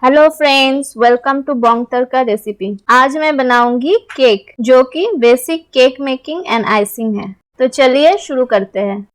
Hello friends, welcome to बोंगतर का recipe. आज मैं बनाऊंगी केक जो कि basic cake making and icing है। तो चलिए शुरू करते हैं।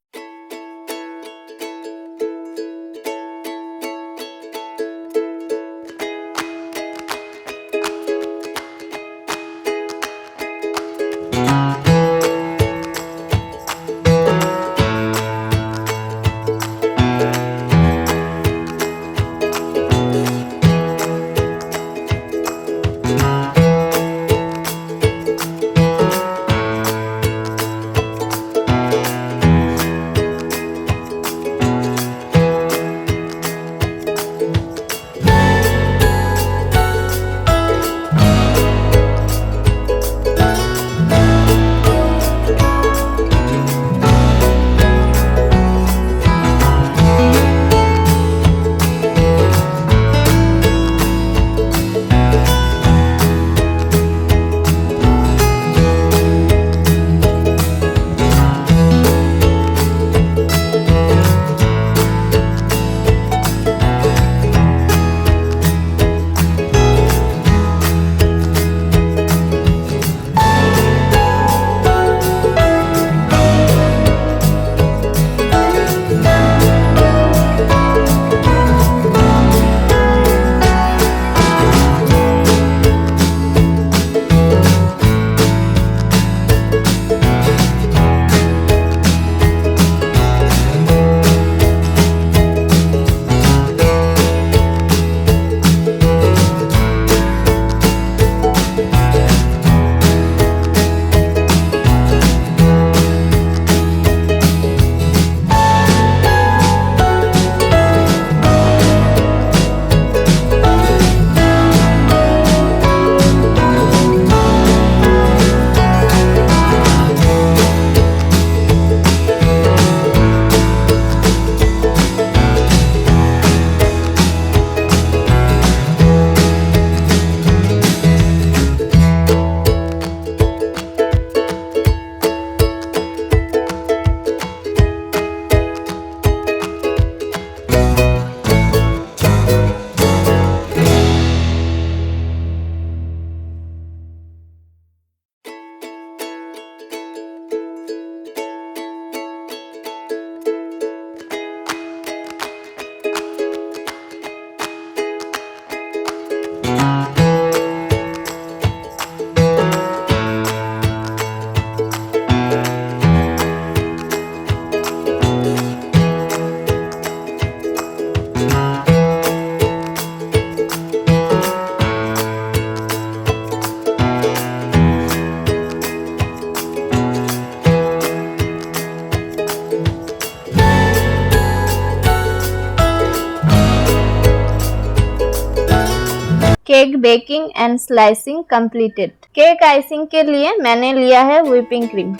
Cake baking and slicing completed. Cake icing के लिए मैंने लिया है whipping cream.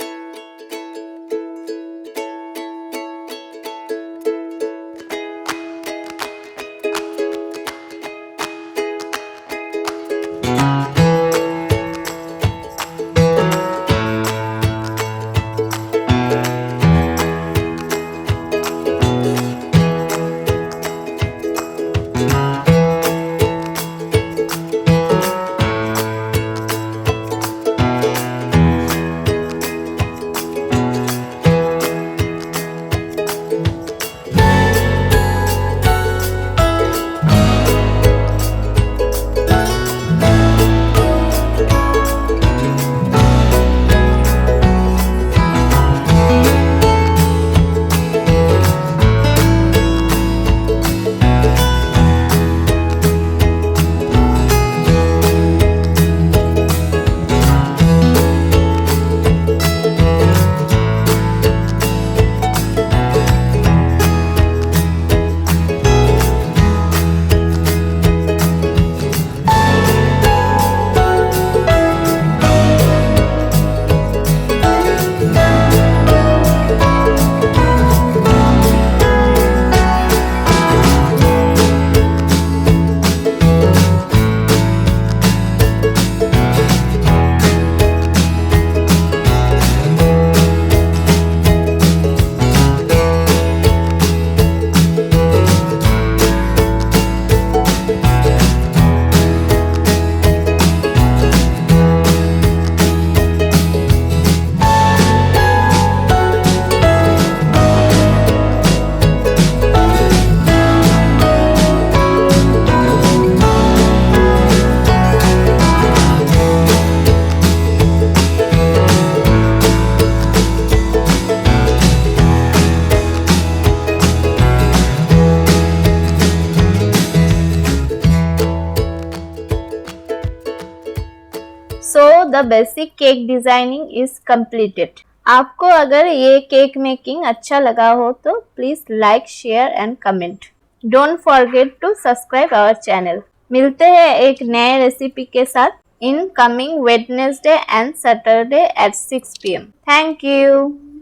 the basic cake designing is completed. आपको अगर ये केक मेकिंग अच्छा लगा हो तो please like, share and comment. Don't forget to subscribe our channel. मिलते हैं एक नए रेसिपी के साथ in coming Wednesday and Saturday at 6 p.m. Thank you.